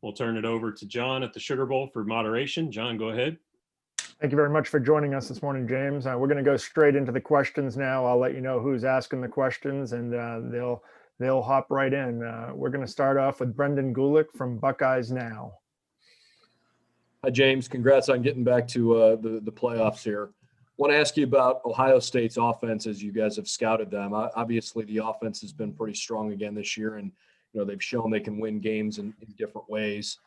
We'll turn it over to John at the Sugar Bowl for moderation. John, go ahead. Thank you very much for joining us this morning, James. We're going to go straight into the questions now. I'll let you know who's asking the questions, and they'll hop right in. We're going to start off with Brendan Gulick from Buckeyes Now. Hi, James. Congrats on getting back to the playoffs here. Want to ask you about Ohio State's offense as you guys have scouted them. Obviously, the offense has been pretty strong again this year, and they've shown they can win games in different ways.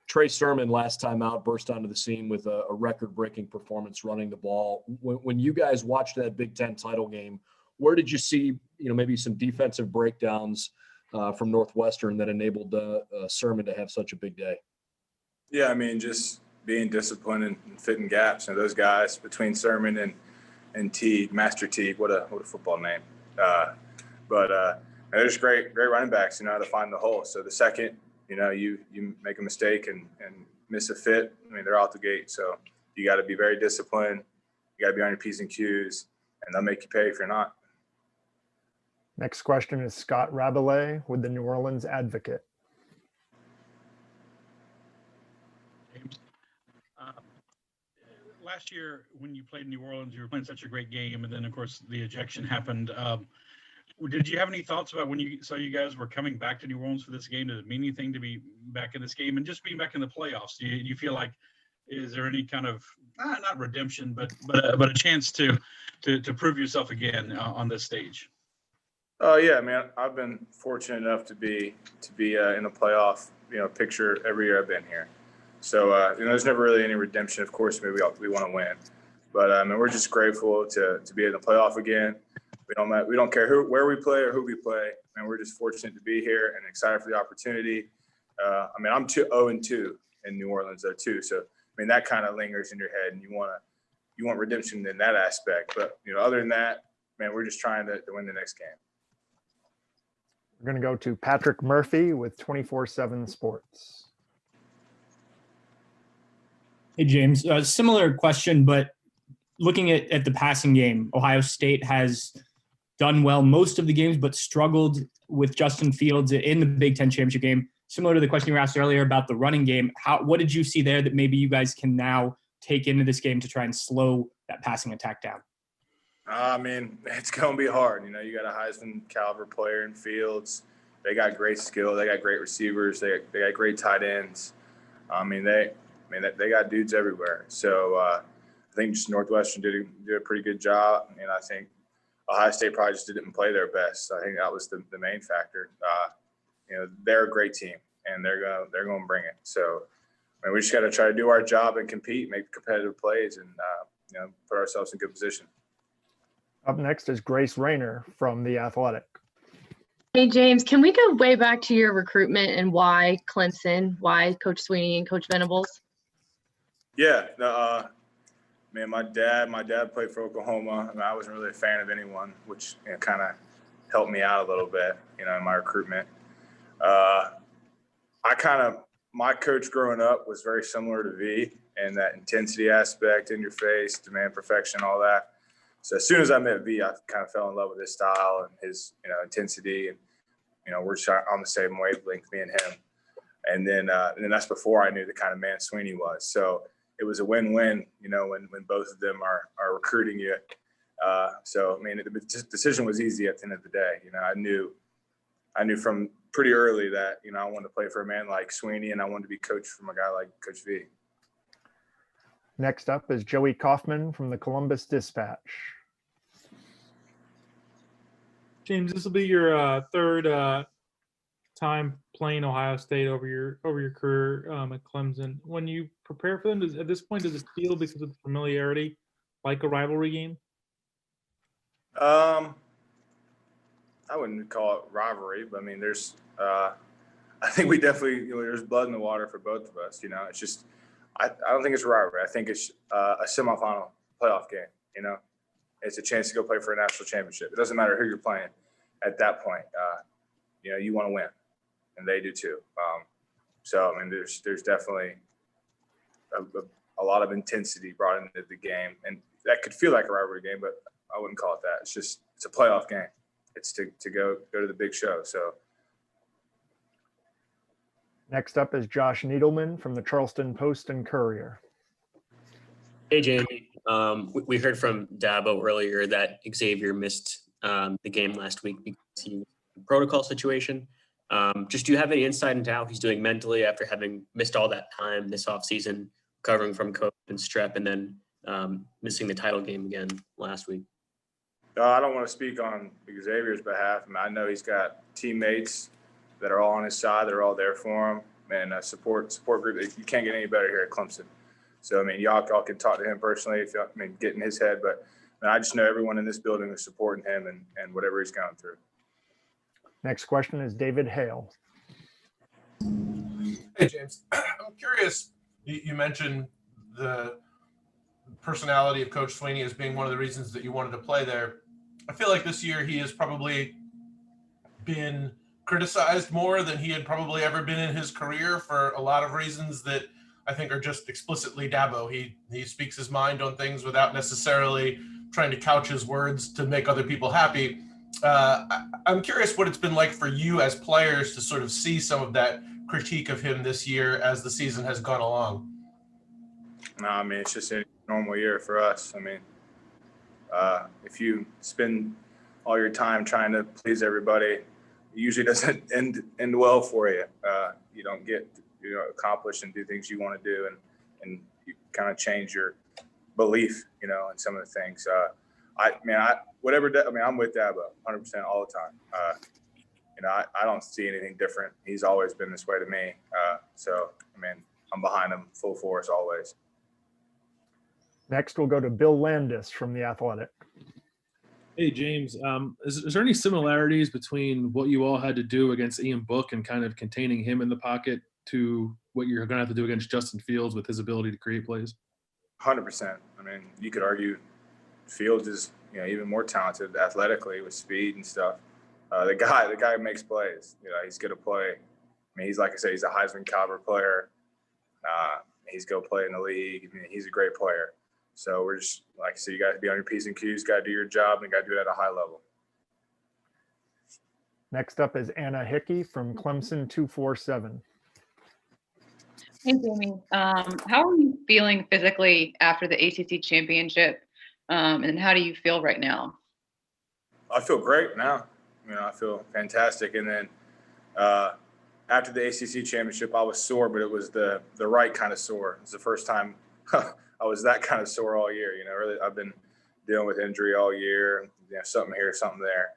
Trey Sermon last time out burst onto the scene with a record-breaking performance running the ball. When you guys watched that Big Ten title game, where did you see maybe some defensive breakdowns from Northwestern that enabled Sermon to have such a big day? Yeah, I mean, just being disciplined and fitting gaps. Those guys between Sermon and Teague, Master Teague, what a football name. But they're just great running backs, to find the hole. So the second, you make a mistake and miss a fit, they're out the gate. So you got to be very disciplined. You got to be on your P's and Q's, and they'll make you pay if you're not. Next question is Scott Rabelais with the New Orleans Advocate. Last year, when you played New Orleans, you were playing such a great game, and then, of course, the ejection happened. Did you have any thoughts about when you saw you guys were coming back to New Orleans for this game? Did it mean anything to be back in this game and just being back in the playoffs? Do you feel like, is there any kind of not redemption, but a chance to prove yourself again on this stage? Yeah, man, I've been fortunate enough to be in the playoff picture every year I've been here. So there's never really any redemption. Of course, maybe we want to win, but we're just grateful to be in the playoff again. We don't care where we play or who we play, and we're just fortunate to be here and excited for the opportunity. I'm 0-2 in New Orleans though too, so that kind of lingers in your head, and you want redemption in that aspect. But other than that, man, we're just trying to win the next game. We're going to go to Patrick Murphy with 24/7 Sports. Hey, James. Similar question, but looking at the passing game, Ohio State has done well most of the games, but struggled with Justin Fields in the Big Ten championship game. Similar to the question you were asked earlier about the running game, what did you see there that maybe you guys can now take into this game to try and slow that passing attack down? It's going to be hard. You got a Heisman caliber player in Fields. They got great skill. They got great receivers. They got great tight ends. They got dudes everywhere. So I think just Northwestern did a pretty good job. I think Ohio State probably just didn't play their best. I think that was the main factor. They're a great team, and they're gonna bring it. So we just got to try to do our job and compete, make competitive plays, and put ourselves in good position. Up next is Grace Rayner from The Athletic. Hey, James, can we go way back to your recruitment and why Clemson, why Coach Sweeney and Coach Venables? Yeah, my dad played for Oklahoma. I wasn't really a fan of anyone, which kind of helped me out a little bit, in my recruitment. My coach growing up was very similar to V, and that intensity aspect, in your face, demand perfection, all that. So as soon as I met V, I kind of fell in love with his style and his, intensity, and we're on the same wavelength, me and him. And then that's before I knew the kind of man Sweeney was. So it was a win-win, when both of them are recruiting you. The decision was easy at the end of the day. I knew from pretty early that, I wanted to play for a man like Sweeney, and I wanted to be coached from a guy like Coach V. Next up is Joey Kaufman from the Columbus Dispatch. James, this will be your third time playing Ohio State over your career at Clemson. When you prepare for them, at this point, does it feel, because of the familiarity, like a rivalry game? I wouldn't call it rivalry, but there's I think we definitely, there's blood in the water for both of us. It's just I don't think it's a rivalry. I think it's a semifinal playoff game. It's a chance to go play for a national championship. It doesn't matter who you're playing at that point. You want to win, and they do too. There's definitely a lot of intensity brought into the game, and that could feel like a rivalry game, but I wouldn't call it that. It's a playoff game. It's to go to the big show. So Next up is Josh Needleman from the Charleston Post and Courier. Hey, Jamie. We heard from Dabo earlier that Xavier missed the game last week because he was in a protocol situation. Just do you have any insight into how he's doing mentally after having missed all that time this offseason, recovering from COVID and strep, and then missing the title game again last week? I don't want to speak on Xavier's behalf. I mean, I know he's got teammates that are all on his side. They're all there for him, and a support group. You can't get any better here at Clemson. So, I mean, y'all can talk to him personally if y'all, get in his head. But I just know everyone in this building is supporting him and whatever he's going through. Next question is David Hale. Hey, James. I'm curious, you mentioned the personality of Coach Sweeney as being one of the reasons that you wanted to play there. I feel like this year he has probably been criticized more than he had probably ever been in his career for a lot of reasons that I think are just explicitly Dabo. He speaks his mind on things without necessarily trying to couch his words to make other people happy. I'm curious what it's been like for you as players to sort of see some of that critique of him this year as the season has gone along. No, I mean, it's just a normal year for us. I mean, if you spend all your time trying to please everybody, it usually doesn't end well for you. You don't get accomplish and do things you want to do, and you kind of change your belief, in some of the things. I'm with Dabo 100% all the time. I don't see anything different. He's always been this way to me. So, I'm behind him full force always. Next, we'll go to Bill Landis from The Athletic. Hey, James. Is there any similarities between what you all had to do against Ian Book and kind of containing him in the pocket to what you're going to have to do against Justin Fields with his ability to create plays? 100%. You could argue Fields is even more talented athletically with speed and stuff. The guy makes plays. He's going to play. He's, like I said, he's a Heisman caliber player. He's going to play in the league. He's a great player. So we're just, like I said, you got to be on your P's and Q's, got to do your job, and you got to do it at a high level. Next up is Anna Hickey from Clemson 247. Hey, Jamie. How are you feeling physically after the ACC championship? And how do you feel right now? I feel great now. I feel fantastic. And then after the ACC championship, I was sore, but it was the right kind of sore. It was the first time I was that kind of sore all year. Really, I've been dealing with injury all year, something here, something there.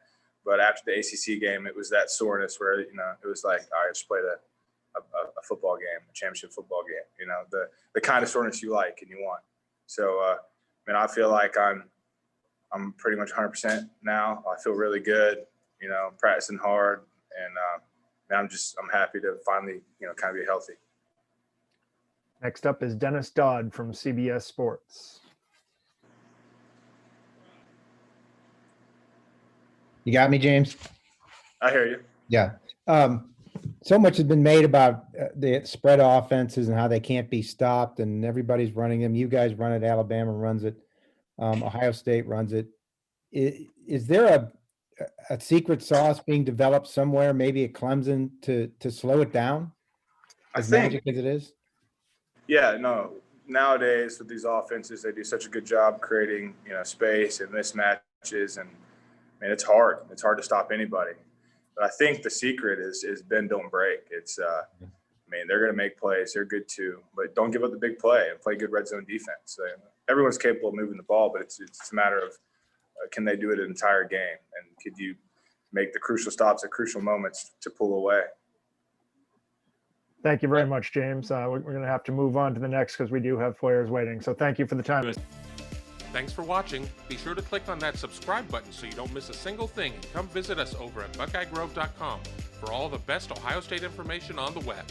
But after the ACC game, it was that soreness where, it was like, all right, just played a football game, a championship football game, the kind of soreness you like and you want. So, I feel like I'm pretty much 100% now. I feel really good, practicing hard, and I'm happy to finally, kind of be healthy. Next up is Dennis Dodd from CBS Sports. You got me, James? I hear you. Yeah. So much has been made about the spread offenses and how they can't be stopped, and everybody's running them. You guys run it. Alabama runs it. Ohio State runs it. Is there a secret sauce being developed somewhere, maybe at Clemson, to slow it down? As magic as it is? Yeah, no. Nowadays with these offenses, they do such a good job creating, space and mismatches, and it's hard. It's hard to stop anybody. But I think the secret is bend, don't break. It's they're going to make plays. They're good too, but don't give up the big play and play good red zone defense. So everyone's capable of moving the ball, but it's a matter of can they do it an entire game, and could you make the crucial stops at crucial moments to pull away. Thank you very much, James. We're going to have to move on to the next because we do have players waiting. So thank you for the time. Thanks for watching. Be sure to click on that subscribe button so you don't miss a single thing, and come visit us over at BuckeyeGrove.com for all the best Ohio State information on the web.